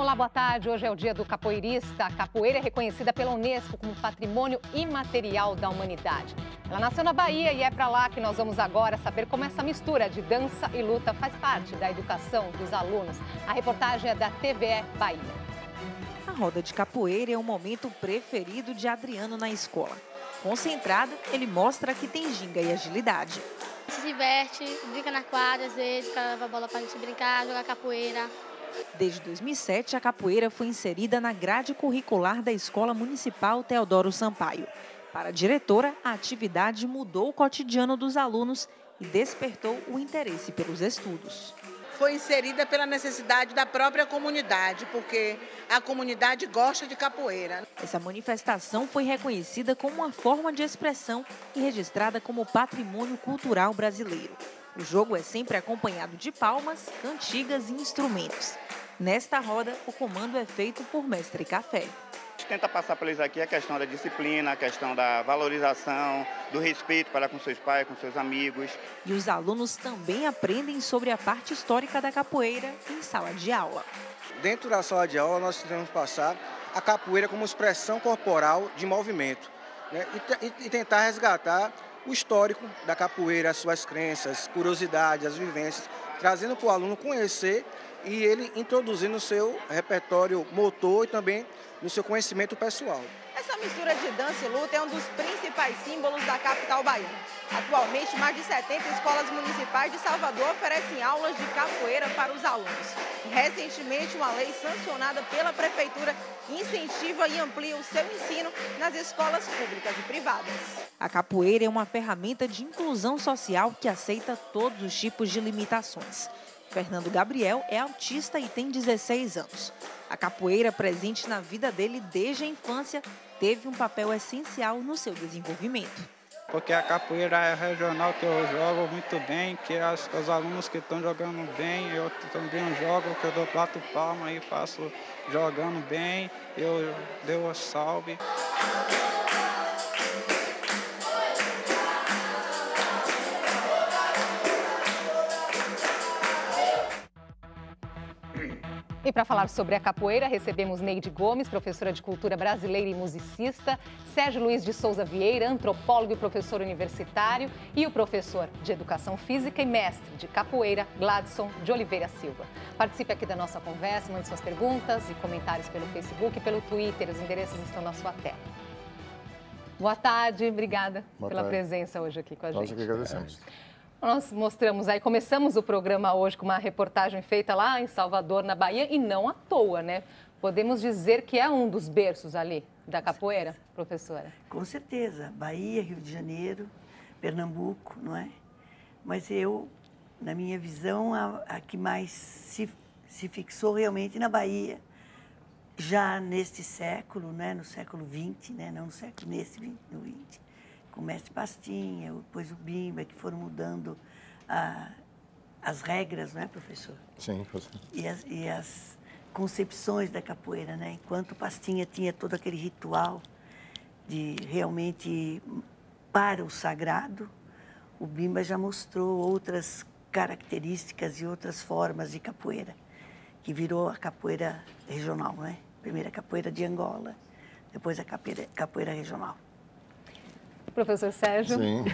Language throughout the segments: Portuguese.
Olá, boa tarde. Hoje é o dia do capoeirista. A capoeira é reconhecida pela Unesco como Patrimônio Imaterial da Humanidade. Ela nasceu na Bahia e é para lá que nós vamos agora saber como essa mistura de dança e luta faz parte da educação dos alunos. A reportagem é da TVE Bahia. A roda de capoeira é o momento preferido de Adriano na escola. Concentrado, ele mostra que tem ginga e agilidade. Se diverte, brinca na quadra, às vezes, leva a bola para a gente brincar, jogar capoeira. Desde 2007, a capoeira foi inserida na grade curricular da Escola Municipal Teodoro Sampaio. Para a diretora, a atividade mudou o cotidiano dos alunos e despertou o interesse pelos estudos. Foi inserida pela necessidade da própria comunidade, porque a comunidade gosta de capoeira. Essa manifestação foi reconhecida como uma forma de expressão e registrada como patrimônio cultural brasileiro. O jogo é sempre acompanhado de palmas, cantigas e instrumentos. Nesta roda, o comando é feito por Mestre Café. A gente tenta passar para eles aqui a questão da disciplina, a questão da valorização, do respeito para com seus pais, com seus amigos. E os alunos também aprendem sobre a parte histórica da capoeira em sala de aula. Dentro da sala de aula, nós tentamos passar a capoeira como expressão corporal de movimento, né? E tentar resgatar o histórico da capoeira, as suas crenças, curiosidades, as vivências, trazendo para o aluno conhecer e ele introduzir no seu repertório motor e também no seu conhecimento pessoal. Essa mistura de dança e luta é um dos principais símbolos da capital baiana. Atualmente, mais de 70 escolas municipais de Salvador oferecem aulas de capoeira para os alunos. E, recentemente, uma lei sancionada pela Prefeitura incentiva e amplia o seu ensino nas escolas públicas e privadas. A capoeira é uma ferramenta de inclusão social que aceita todos os tipos de limitações. Fernando Gabriel é autista e tem 16 anos. A capoeira, presente na vida dele desde a infância, teve um papel essencial no seu desenvolvimento. Porque a capoeira é regional que eu jogo muito bem, que os alunos que estão jogando bem, eu também jogo, que eu dou plato palma e faço jogando bem, eu dou a salve. E para falar sobre a capoeira, recebemos Neide Gomes, professora de cultura brasileira e musicista, Sérgio Luiz de Souza Vieira, antropólogo e professor universitário, e o professor de educação física e mestre de capoeira, Gladson de Oliveira Silva. Participe aqui da nossa conversa, mande suas perguntas e comentários pelo Facebook e pelo Twitter, os endereços estão na sua tela. Boa tarde, obrigada pela presença hoje aqui com a gente. Nós que agradecemos. Nós mostramos aí, começamos o programa hoje com uma reportagem feita lá em Salvador, na Bahia, e não à toa, né? Podemos dizer que é um dos berços ali da capoeira, professora? Com certeza. Bahia, Rio de Janeiro, Pernambuco, não é? Mas eu, na minha visão, a que mais se fixou realmente na Bahia, já neste século, né? No século XX, né? Não no século, no XX. Com o mestre Pastinha, depois o Bimba, que foram mudando as regras, não é, professor? Sim, professor. E as concepções da capoeira, né? Enquanto o Pastinha tinha todo aquele ritual de realmente para o sagrado, o Bimba já mostrou outras características e outras formas de capoeira, que virou a capoeira regional, não é? Primeiro a capoeira de Angola, depois a capoeira regional. Professor Sérgio, sim.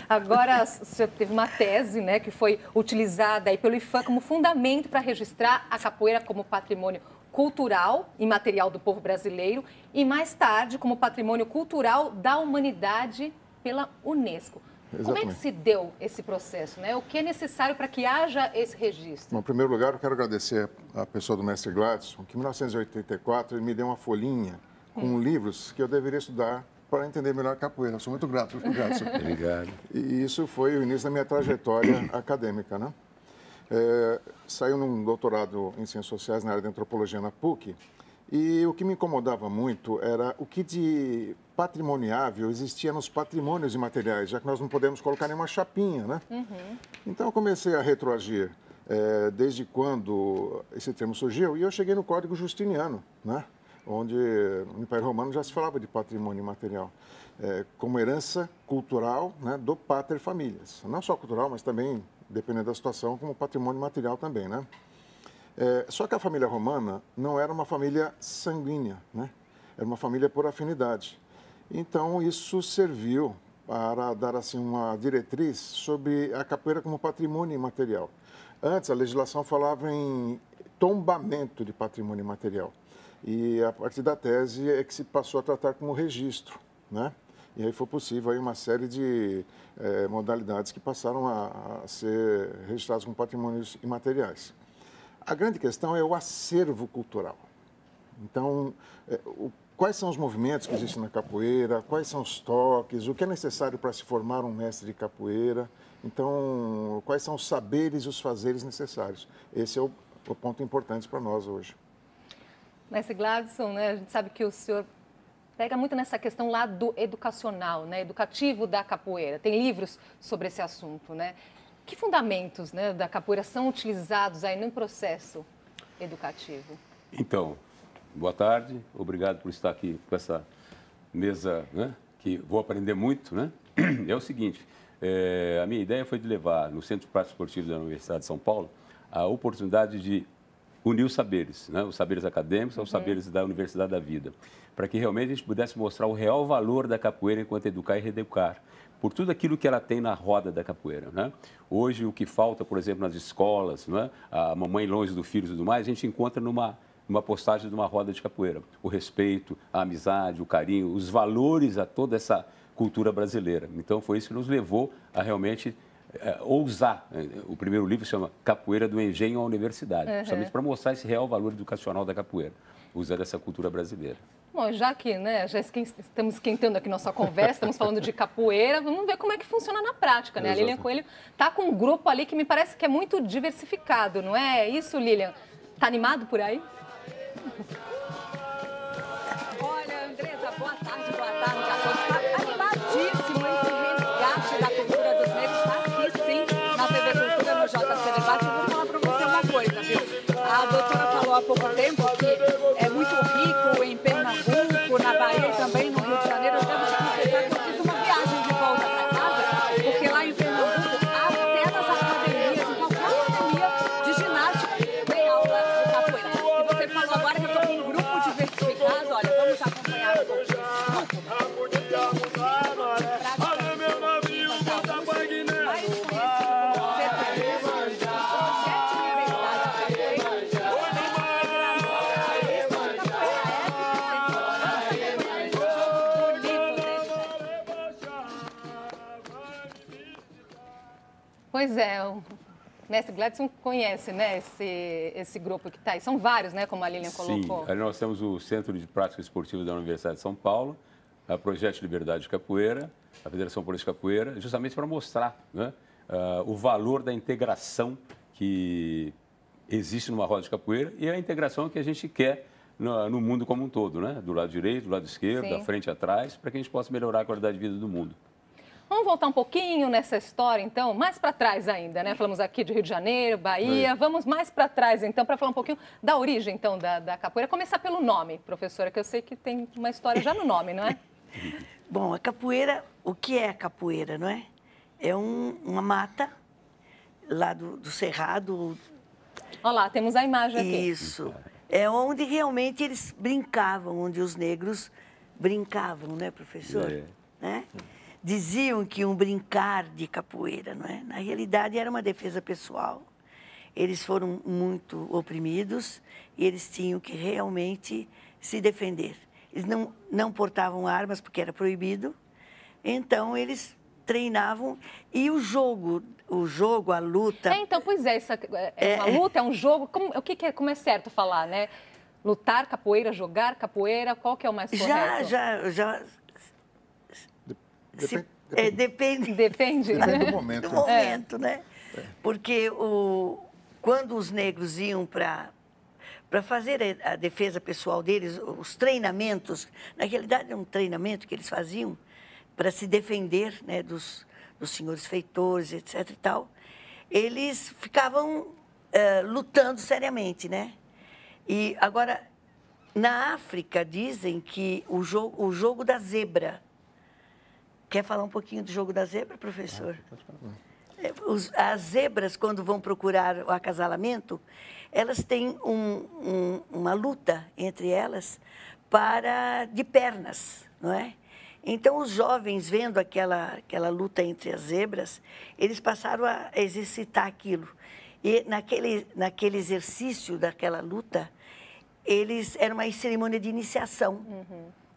Agora o senhor teve uma tese, né, que foi utilizada aí pelo IFAM como fundamento para registrar a capoeira como patrimônio cultural e material do povo brasileiro e mais tarde como patrimônio cultural da humanidade pela Unesco. Exatamente. Como é que se deu esse processo, né? O que é necessário para que haja esse registro? Bom, em primeiro lugar, eu quero agradecer a pessoa do mestre Gladson, que em 1984 ele me deu uma folhinha com livros que eu deveria estudar para entender melhor a capoeira. Eu sou muito grato, Gladson. Obrigado. E isso foi o início da minha trajetória acadêmica, né? Saiu num doutorado em Ciências Sociais na área de Antropologia na PUC, e o que me incomodava muito era o que de patrimoniável existia nos patrimônios imateriais, já que nós não podemos colocar nenhuma chapinha, né? Uhum. Então eu comecei a retroagir desde quando esse termo surgiu, e eu cheguei no Código Justiniano, né? Onde no Império Romano já se falava de patrimônio imaterial, como herança cultural, né, do pater familias. Não só cultural, mas também, dependendo da situação, como patrimônio material também, né? Só que a família romana não era uma família sanguínea, né? Era uma família por afinidade. Então, isso serviu para dar assim, uma diretriz sobre a capoeira como patrimônio imaterial. Antes, a legislação falava em tombamento de patrimônio imaterial. E a partir da tese é que se passou a tratar como registro, né? E aí foi possível aí uma série de modalidades que passaram a ser registradas como patrimônios imateriais. A grande questão é o acervo cultural. Então, quais são os movimentos que existem na capoeira, quais são os toques, o que é necessário para se formar um mestre de capoeira. Então, quais são os saberes e os fazeres necessários. Esse é o ponto importante para nós hoje. Mestre Gladson, né, a gente sabe que o senhor pega muito nessa questão lá do educacional, né, educativo da capoeira. Tem livros sobre esse assunto, né? Que fundamentos, né, da capoeira são utilizados aí no processo educativo? Então, boa tarde, obrigado por estar aqui com essa mesa, né, que vou aprender muito, né? É o seguinte, a minha ideia foi de levar no Centro de Prática Esportiva da Universidade de São Paulo a oportunidade de unir os saberes, né, os saberes acadêmicos aos saberes da Universidade da Vida, para que realmente a gente pudesse mostrar o real valor da capoeira enquanto educar e reeducar, por tudo aquilo que ela tem na roda da capoeira, né? Hoje, o que falta, por exemplo, nas escolas, né? A mamãe longe do filho e tudo mais, a gente encontra numa postagem de uma roda de capoeira. O respeito, a amizade, o carinho, os valores a toda essa cultura brasileira. Então, foi isso que nos levou a realmente ousar. O primeiro livro se chama Capoeira do Engenho à Universidade, justamente para mostrar esse real valor educacional da capoeira, usando essa cultura brasileira. Bom, já que já estamos esquentando aqui nossa conversa, estamos falando de capoeira, vamos ver como é que funciona na prática, né? Exato. A Lilian Coelho está com um grupo ali que me parece que é muito diversificado, não é isso, Lilian? Está animado por aí? Olha, Andresa, boa tarde a todos. Está animadíssimo esse resgate da cultura dos negros. Está aqui, sim, na TV Cultura, no JC Debate. Eu vou falar para você uma coisa, viu? A doutora falou há pouco tempo que é muito rico em Pernambuco, na Bahia e também no Rio de Janeiro. Eu devo te confessar que eu fiz uma viagem de volta para casa, porque lá em Pernambuco, até nas academias, em qualquer academia de ginástica, tem aula de capoeira. E você falou agora que eu estou com um grupo diversificado. Olha, vamos acompanhar um pouquinho. Pois é, o mestre Gladson conhece, né, esse grupo que está aí. São vários, né, como a Lilian colocou. Sim, nós temos o Centro de Prática Esportiva da Universidade de São Paulo, a Projeto de Liberdade de Capoeira, a Federação Paulista de Capoeira, justamente para mostrar, né, o valor da integração que existe numa roda de capoeira e a integração que a gente quer no mundo como um todo, né, do lado direito, do lado esquerdo, da frente e atrás, para que a gente possa melhorar a qualidade de vida do mundo. Vamos voltar um pouquinho nessa história, então, mais para trás ainda, né? Falamos aqui de Rio de Janeiro, Bahia. Vamos mais para trás, então, para falar um pouquinho da origem, então, da capoeira. Começar pelo nome, professora, que eu sei que tem uma história já no nome, não é? Bom, a capoeira, o que é a capoeira, não é? É uma mata lá do Cerrado. Olha lá, temos a imagem aqui. Isso. É onde realmente eles brincavam, onde os negros brincavam, né, professor? Né? Diziam que iam brincar de capoeira, não é? Na realidade, era uma defesa pessoal. Eles foram muito oprimidos e eles tinham que realmente se defender. Eles não portavam armas porque era proibido, então eles treinavam e o jogo, a luta... então, pois é, uma luta, é um jogo, como é certo falar, né? Lutar capoeira, jogar capoeira, qual que é o mais correto? Depende. Depende do momento. Do momento, né? Porque quando os negros iam para fazer a defesa pessoal deles, os treinamentos, na realidade é um treinamento que eles faziam para se defender, né, dos senhores feitores, etc. e tal, eles ficavam lutando seriamente, né? E agora, na África, dizem que o jogo da zebra. Quer falar um pouquinho do jogo da zebra, professor? As zebras, quando vão procurar o acasalamento, elas têm uma luta entre elas de pernas, não é? Então, os jovens, vendo aquela luta entre as zebras, eles passaram a exercitar aquilo. E naquele exercício daquela luta, era uma cerimônia de iniciação.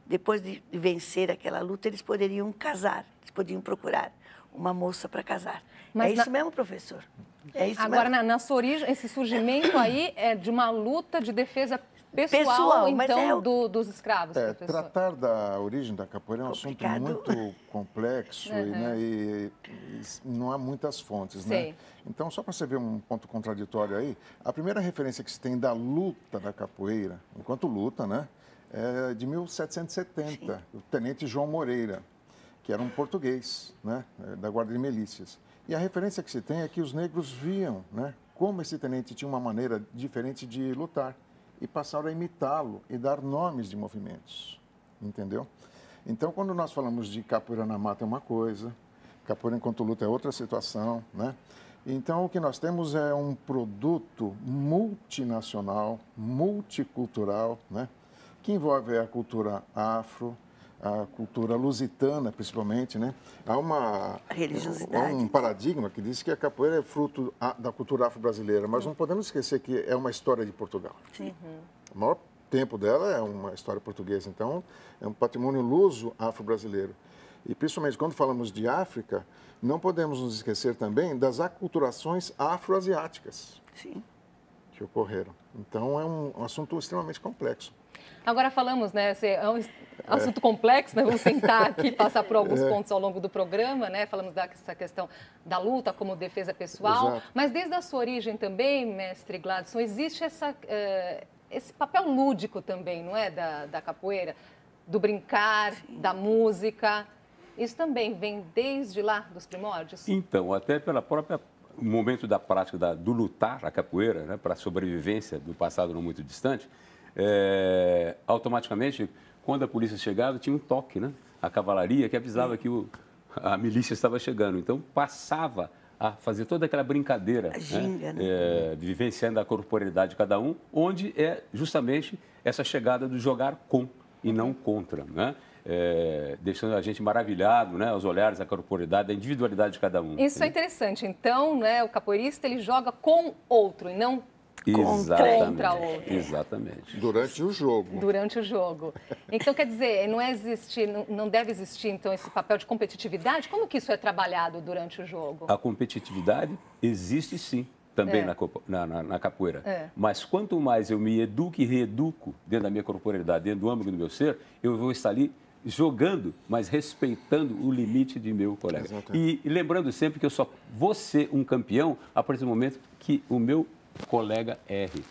Depois de vencer aquela luta, eles poderiam casar, eles podiam procurar uma moça para casar. Mas é isso mesmo, professor? É isso agora, mesmo? na sua origem, esse surgimento aí é de uma luta de defesa pessoal então, dos escravos, professor? Tratar da origem da capoeira é um assunto muito complexo e não há muitas fontes, né? Então, só para você ver um ponto contraditório aí, a primeira referência que se tem da luta da capoeira, enquanto luta, né, é de 1770, o tenente João Moreira, que era um português, né, da Guarda de Milícias. E a referência que se tem é que os negros viam, né, como esse tenente tinha uma maneira diferente de lutar e passaram a imitá-lo e dar nomes de movimentos, entendeu? Então, quando nós falamos de capoeira na mata é uma coisa, capoeira enquanto luta é outra situação, né? Então, o que nós temos é um produto multinacional, multicultural, né, que envolve a cultura afro, a cultura lusitana, principalmente, né? Há um paradigma que diz que a capoeira é fruto da cultura afro-brasileira, mas não podemos esquecer que é uma história de Portugal. O maior tempo dela é uma história portuguesa, então é um patrimônio luso afro-brasileiro. E principalmente quando falamos de África, não podemos nos esquecer também das aculturações afro-asiáticas que ocorreram. Então é um assunto extremamente complexo. Agora falamos, né, é um assunto complexo, né? Vamos tentar aqui passar por alguns pontos ao longo do programa, né? Falamos dessa questão da luta como defesa pessoal, mas desde a sua origem também, mestre Gladson, existe esse papel lúdico também, não é, da capoeira, do brincar, da música. Isso também vem desde lá, dos primórdios? Então, até pela própria momento da prática do lutar, a capoeira, né, para a sobrevivência do passado não muito distante, automaticamente, quando a polícia chegava, tinha um toque, né? A cavalaria que avisava que a milícia estava chegando. Então, passava a fazer toda aquela brincadeira, vivenciando a corporeidade de cada um, onde é justamente essa chegada do jogar com e não contra, né? Deixando a gente maravilhado, né, aos olhares, a corporeidade, a individualidade de cada um. Isso é interessante. Então, né, o capoeirista, ele joga com outro e não contra outro. Exatamente. Durante o jogo. Durante o jogo. Então, quer dizer, não deve existir, então, esse papel de competitividade? Como que isso é trabalhado durante o jogo? A competitividade existe, sim, também na capoeira. Mas quanto mais eu me educo e reeduco dentro da minha corporeidade, dentro do âmbito do meu ser, eu vou estar ali jogando, mas respeitando o limite de meu colega. E lembrando sempre que eu só vou ser um campeão a partir do momento que o meu colega erre.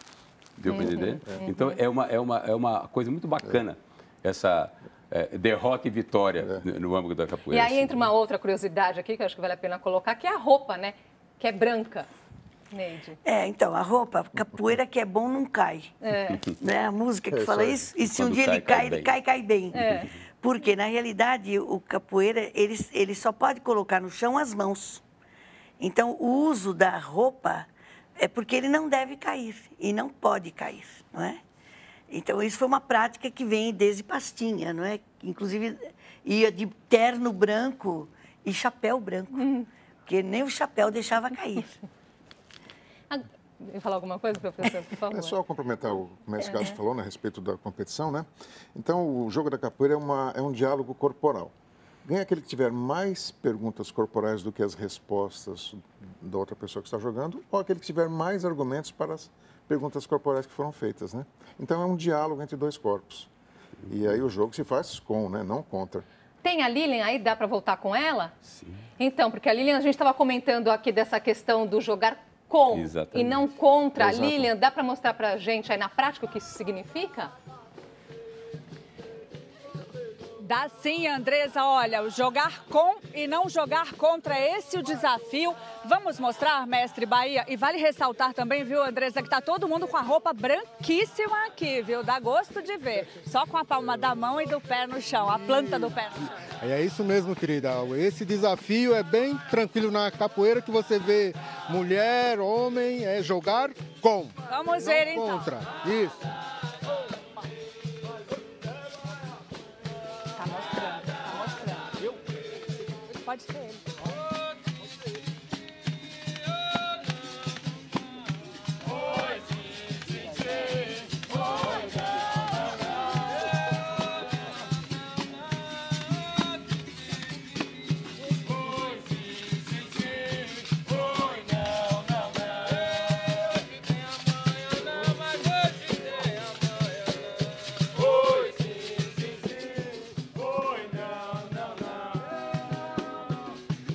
Deu para entender? Então, é uma coisa muito bacana essa derrota e vitória no âmbito da capoeira. E aí entra uma outra curiosidade aqui, que eu acho que vale a pena colocar, que é a roupa, né? Que é branca. Neide. Então, a roupa, capoeira que é bom não cai. Né? A música que fala isso, e se um dia ele cai bem. Porque, na realidade, o capoeira, ele só pode colocar no chão as mãos. Então, o uso da roupa é porque ele não deve cair e não pode cair, não é? Então, isso foi uma prática que vem desde pastinha, não é? Inclusive, ia de terno branco e chapéu branco, porque nem o chapéu deixava cair. Quer falar alguma coisa, professor, por favor? É só complementar o que o mestre Carlos falou, né, a respeito da competição, né? Então, o jogo da capoeira é um diálogo corporal. Ganha aquele que tiver mais perguntas corporais do que as respostas da outra pessoa que está jogando, ou aquele que tiver mais argumentos para as perguntas corporais que foram feitas, né? Então, é um diálogo entre dois corpos. E aí o jogo se faz com, né, não contra. Tem a Lilian aí? Dá para voltar com ela? Sim. Então, porque a Lilian, a gente estava comentando aqui dessa questão do jogar com e não contra. Lilian, dá para mostrar para a gente aí na prática o que isso significa? Dá sim, Andresa. Olha, jogar com e não jogar contra, esse é o desafio. Vamos mostrar, mestre Bahia? E vale ressaltar também, viu, Andresa, que tá todo mundo com a roupa branquíssima aqui, viu? Dá gosto de ver. Só com a palma da mão e do pé no chão, a planta do pé no chão. É isso mesmo, querida. Esse desafio é bem tranquilo na capoeira, que você vê mulher, homem, é jogar com. Vamos ver, então. Contra. Isso. Tá mostrando. Pode ser ele.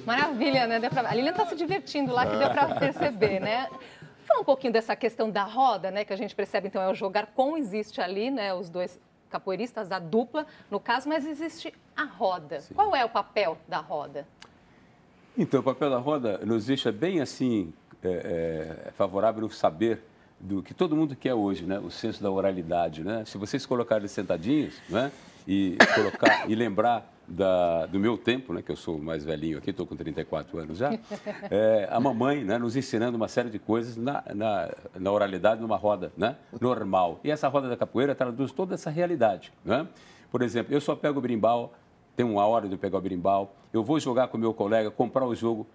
Maravilha, né? A Lilian está se divertindo lá, que deu para perceber, né? Fala um pouquinho dessa questão da roda, né? Que a gente percebe, então, é o jogar com, existe ali, né? Os dois capoeiristas da dupla, no caso, mas existe a roda. Sim. Qual é o papel da roda? Então, o papel da roda nos deixa bem, assim, favorável ao saber do que todo mundo quer hoje, né? O senso da oralidade, né? Se vocês colocarem sentadinhos, né? E lembrar do meu tempo, né, que eu sou mais velhinho aqui, estou com 34 anos já, a mamãe, né, nos ensinando uma série de coisas na oralidade, numa roda, né, normal. E essa roda da capoeira traduz toda essa realidade. Né? Por exemplo, eu só pego o berimbau, tem uma hora de eu pegar o berimbau, eu vou jogar com o meu colega, comprar o jogo,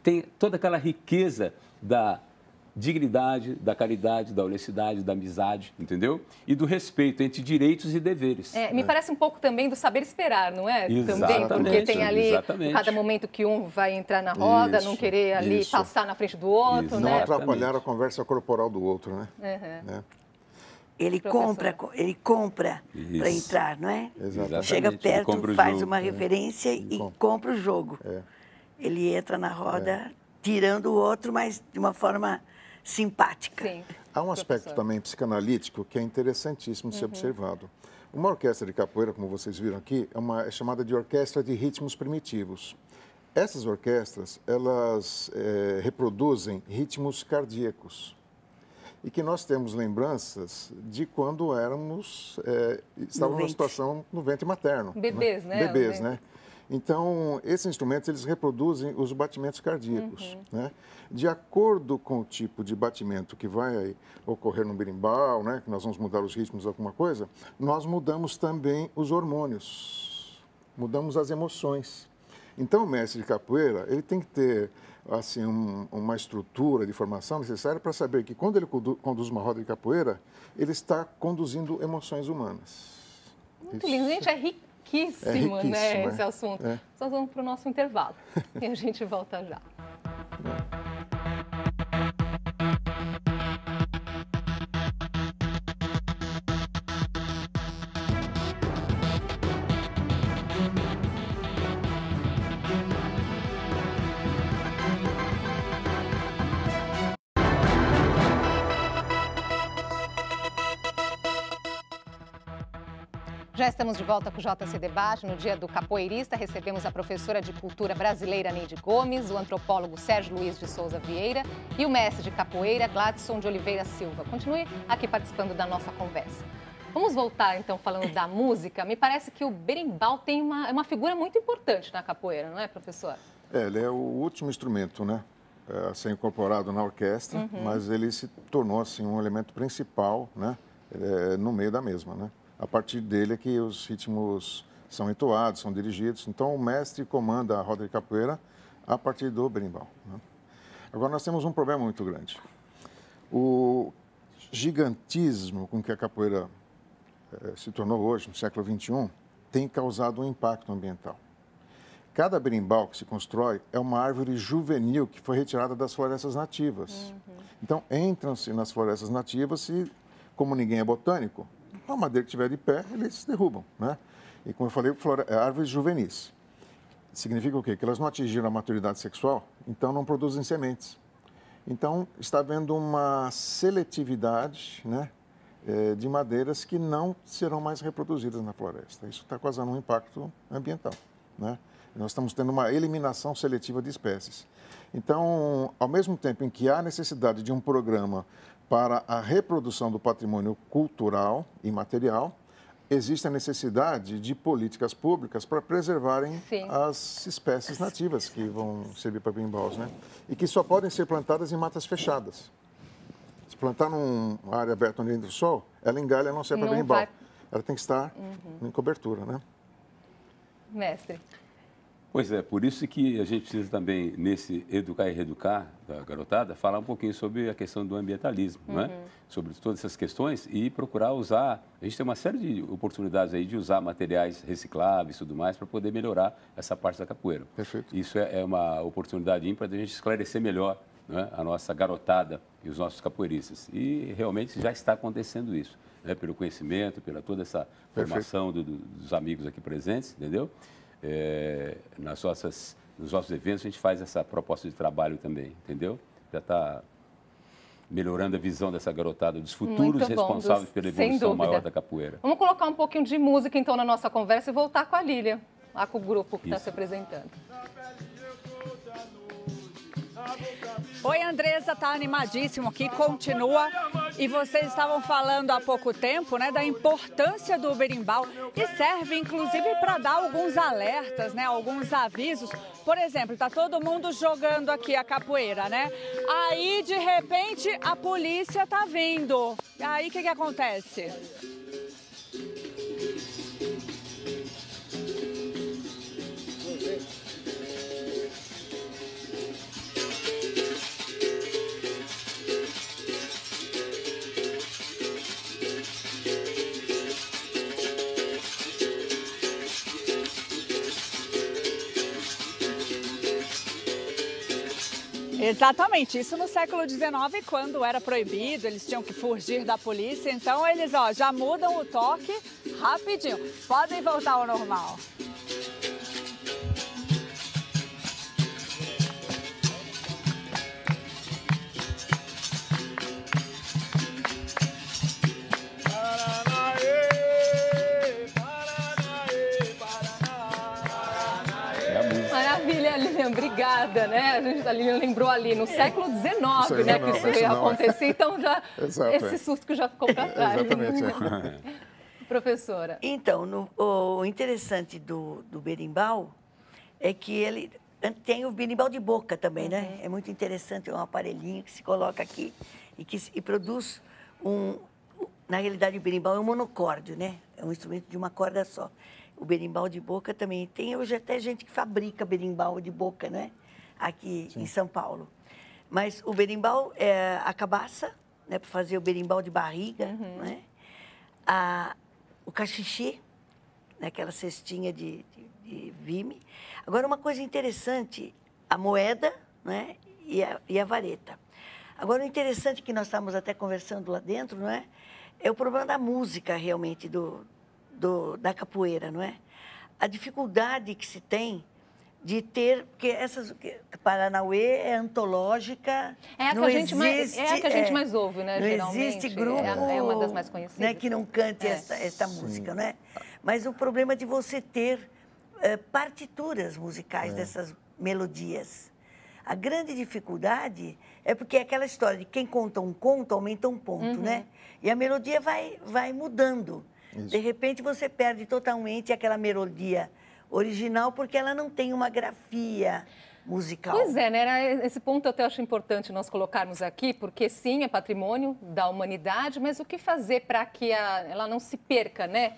tem toda aquela riqueza da dignidade, da caridade, da honestidade, da amizade, entendeu? E do respeito entre direitos e deveres. Me parece um pouco também do saber esperar, não é? Exatamente, também, porque tem ali, cada momento que um vai entrar na roda, não querer ali passar na frente do outro, né? Não atrapalhar a conversa corporal do outro, né? Ele compra para entrar, não é? Exatamente. Chega perto, faz uma referência e compra o jogo. Ele entra na roda tirando o outro, mas de uma forma simpática. Sim. Há um aspecto também psicanalítico que é interessantíssimo de ser observado. Uma orquestra de capoeira, como vocês viram aqui, é chamada de orquestra de ritmos primitivos. Essas orquestras, elas reproduzem ritmos cardíacos. E que nós temos lembranças de quando estávamos numa situação no ventre materno. Bebês, né? Bebês, né? Então, esses instrumentos, eles reproduzem os batimentos cardíacos, né? De acordo com o tipo de batimento que vai ocorrer no berimbau, né? Que nós vamos mudar os ritmos, alguma coisa, nós mudamos também os hormônios, mudamos as emoções. Então, o mestre de capoeira, ele tem que ter, assim, uma estrutura de formação necessária para saber que quando ele conduz uma roda de capoeira, ele está conduzindo emoções humanas. Muito lindo. Gente, é riquíssimo, né, esse assunto. Só vamos para o nosso intervalo e a gente volta já. Já estamos de volta com o JC Debate. No dia do capoeirista, recebemos a professora de cultura brasileira Neide Gomes, o antropólogo Sérgio Luiz de Souza Vieira e o mestre de capoeira Gladson de Oliveira Silva. Continue aqui participando da nossa conversa. Vamos voltar, então, falando da música. Me parece que o berimbau tem uma figura muito importante na capoeira, não é, professor? Ele é o último instrumento, né, a ser incorporado na orquestra, mas ele se tornou, assim, um elemento principal, né, no meio da mesma, né? A partir dele é que os ritmos são entoados, são dirigidos. Então, o mestre comanda a roda de capoeira a partir do berimbau, né? Agora, nós temos um problema muito grande. O gigantismo com que a capoeira se tornou hoje, no século XXI, tem causado um impacto ambiental. Cada berimbau que se constrói é uma árvore juvenil que foi retirada das florestas nativas. Então, entram-se nas florestas nativas e, como ninguém é botânico, a madeira que estiver de pé, eles derrubam, né? E como eu falei, árvores juvenis. Significa o quê? Que elas não atingiram a maturidade sexual, então não produzem sementes. Então, está havendo uma seletividade, né, de madeiras que não serão mais reproduzidas na floresta. Isso está causando um impacto ambiental, né? Nós estamos tendo uma eliminação seletiva de espécies. Então, ao mesmo tempo em que há necessidade de um programa para a reprodução do patrimônio cultural e material, existe a necessidade de políticas públicas para preservarem as espécies nativas que vão servir para birimbaus, né? E que só podem ser plantadas em matas fechadas. Se plantar numa área aberta onde entra o sol, ela engalha, não serve para berimbau. Ela tem que estar em cobertura, né? Mestre. Pois é, por isso que a gente precisa também, nesse Educar e Reeducar da garotada, falar um pouquinho sobre a questão do ambientalismo, não é? Sobre todas essas questões e procurar usar... A gente tem uma série de oportunidades aí de usar materiais recicláveis e tudo mais para poder melhorar essa parte da capoeira. Perfeito. Isso é uma oportunidade ímpar de a gente esclarecer melhor, né, a nossa garotada e os nossos capoeiristas. E realmente já está acontecendo isso, né, pelo conhecimento, pela toda essa formação dos amigos aqui presentes, entendeu? Nos nossos eventos a gente faz essa proposta de trabalho também, entendeu? Já está melhorando a visão dessa garotada, dos futuros responsáveis pela evolução maior da capoeira. Vamos colocar um pouquinho de música então na nossa conversa e voltar com a Lília, lá com o grupo que está se apresentando. Oi, Andressa, está animadíssimo aqui, continua. E vocês estavam falando há pouco tempo, né, da importância do berimbau e serve, inclusive, para dar alguns alertas, né, alguns avisos. Por exemplo, está todo mundo jogando aqui a capoeira, né? Aí, de repente, a polícia está vindo. Aí, o que acontece? Exatamente, isso no século XIX, quando era proibido, eles tinham que fugir da polícia, então eles já mudam o toque rapidinho, podem voltar ao normal. Maravilha, Lilian, obrigada, né? A Lilian lembrou ali no século XIX, né, que isso ia acontecer, então já esse susto que já ficou para trás. Exatamente. Professora. Então, o interessante do berimbau é que ele tem o berimbau de boca também, né? É muito interessante, é um aparelhinho que se coloca aqui e produz na realidade, o berimbau é um monocórdio, né? É um instrumento de uma corda só. O berimbau de boca também tem hoje até gente que fabrica berimbau de boca, né? Aqui em São Paulo. Mas o berimbau é a cabaça, né? Para fazer o berimbau de barriga, né? O cachixi, né? Aquela cestinha de vime. Agora, uma coisa interessante, a moeda, né? E a vareta. Agora, o interessante que nós estamos até conversando lá dentro, não é? É o problema da música, realmente, da capoeira, não é? A dificuldade que se tem de ter, porque Paranauê é antológica. É a que a gente mais ouve, né? Não geralmente. Existe grupo, é uma das mais conhecidas, né, que não cante esta música, né? Mas o problema de você ter partituras musicais dessas melodias. A grande dificuldade é porque é aquela história de quem conta um conto aumenta um ponto, né? E a melodia vai mudando. Isso. De repente, você perde totalmente aquela melodia original porque ela não tem uma grafia musical. Pois é, né? Esse ponto eu até acho importante nós colocarmos aqui, porque sim, é patrimônio da humanidade, mas o que fazer para que ela não se perca, né?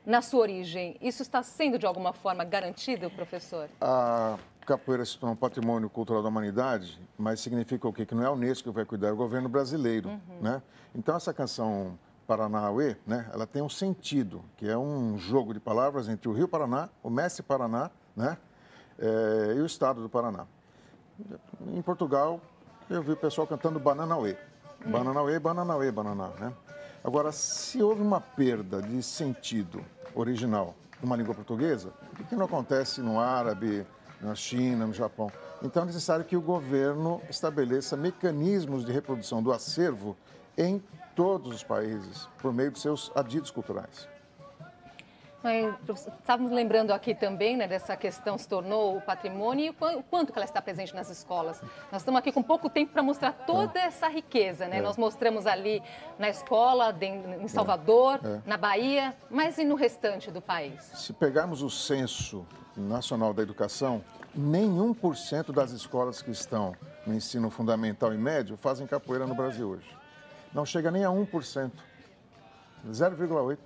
Na sua origem. Isso está sendo, de alguma forma, garantido, professor? A capoeira se torna um patrimônio cultural da humanidade, mas significa o quê? Que não é a Unesco que vai cuidar, é o governo brasileiro, né? Então, essa canção Paranauê, né, ela tem um sentido, que é um jogo de palavras entre o Rio Paraná, o Mestre Paraná, né, e o estado do Paraná. Em Portugal, eu vi o pessoal cantando Bananauê. Bananauê, Bananauê, Bananá, né? Agora, se houve uma perda de sentido original numa língua portuguesa, o que não acontece no árabe, na China, no Japão? Então, é necessário que o governo estabeleça mecanismos de reprodução do acervo em todos os países por meio de seus adidos culturais. Estávamos lembrando aqui também, né, dessa questão se tornou o patrimônio e o quanto que ela está presente nas escolas. Nós estamos aqui com pouco tempo para mostrar toda essa riqueza, né? Nós mostramos ali na escola, em Salvador, na Bahia, mas e no restante do país? Se pegarmos o Censo Nacional da Educação, nenhum por cento das escolas que estão no ensino fundamental e médio fazem capoeira no Brasil hoje. Não chega nem a 1%, 0,8%.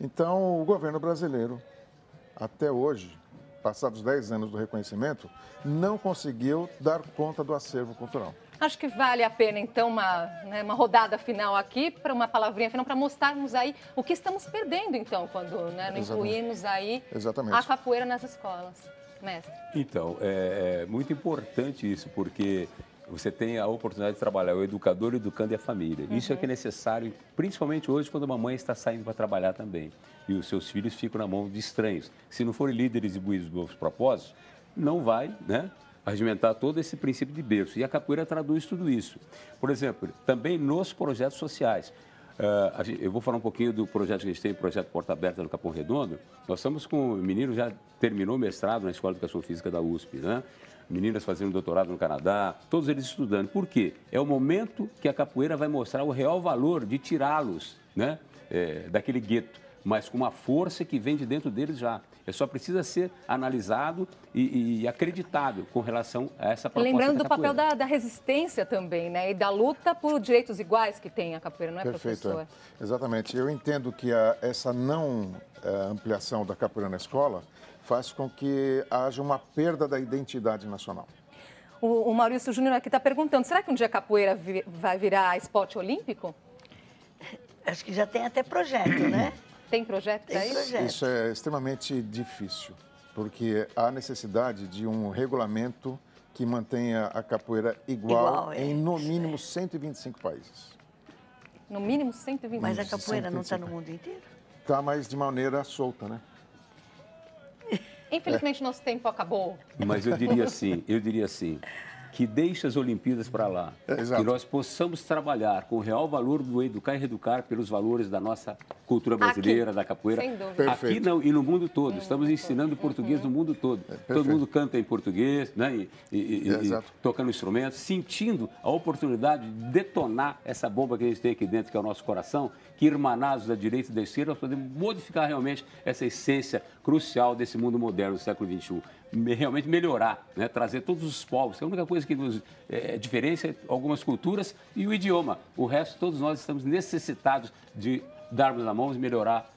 Então, o governo brasileiro, até hoje, passados 10 anos do reconhecimento, não conseguiu dar conta do acervo cultural. Acho que vale a pena, então, uma rodada final aqui, para uma palavrinha final, para mostrarmos aí o que estamos perdendo, então, quando não incluímos aí a capoeira nas escolas. Mestre. Então, é muito importante isso, porque você tem a oportunidade de trabalhar o educador, o educando e a família. Isso é que é necessário, principalmente hoje, quando a mamãe está saindo para trabalhar também. E os seus filhos ficam na mão de estranhos. Se não forem líderes e buídos de novos propósitos, não vai, né, regimentar todo esse princípio de berço. E a capoeira traduz tudo isso. Por exemplo, também nos projetos sociais. Eu vou falar um pouquinho do projeto que a gente tem, o projeto Porta Aberta no Capão Redondo. Nós estamos com o menino já terminou o mestrado na Escola de Educação Física da USP, né? Meninas fazendo doutorado no Canadá, todos eles estudando. Por quê? É o momento que a capoeira vai mostrar o real valor de tirá-los, né, daquele gueto, mas com uma força que vem de dentro deles já. Só precisa ser analisado e acreditado com relação a essa proposta. Lembrando do papel da resistência também, né? E da luta por direitos iguais que tem a capoeira, não é, professor? Exatamente. Eu entendo que essa não ampliação da capoeira na escola faz com que haja uma perda da identidade nacional. O Maurício Júnior aqui está perguntando, será que um dia a capoeira vai virar esporte olímpico? Acho que já tem até projeto, né? Tem projeto para isso? Isso é extremamente difícil, porque há necessidade de um regulamento que mantenha a capoeira igual em, no mínimo, 125 países. No mínimo 125? Mas a capoeira não está no mundo inteiro? Está, mas de maneira solta, né? Infelizmente, nosso tempo acabou. Mas eu diria assim, que deixe as Olimpíadas para lá, que nós possamos trabalhar com o real valor do educar e reeducar pelos valores da nossa cultura brasileira, da capoeira. Sem dúvida. Aqui não, e no mundo todo. Estamos ensinando português no mundo todo. Todo mundo canta em português, né? E tocando instrumentos, sentindo a oportunidade de detonar essa bomba que a gente tem aqui dentro, que é o nosso coração, que irmanados da direita e da esquerda, nós podemos modificar realmente essa essência crucial desse mundo moderno do século XXI. Realmente melhorar, né? Trazer todos os povos. A única coisa que nos diferencia é algumas culturas e o idioma. O resto, todos nós estamos necessitados de darmos a mão e melhorar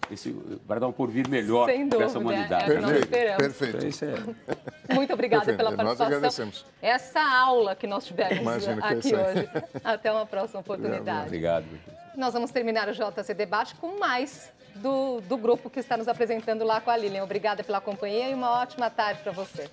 para dar um porvir melhor para essa humanidade. É o que nós esperamos. Perfeito. Isso é. Muito obrigada pela participação. Nós agradecemos. Essa aula que nós tivemos aqui hoje. Até uma próxima oportunidade. Obrigado. Nós vamos terminar o JC Debate com mais do grupo que está nos apresentando lá com a Lilian. Obrigada pela companhia e uma ótima tarde para você.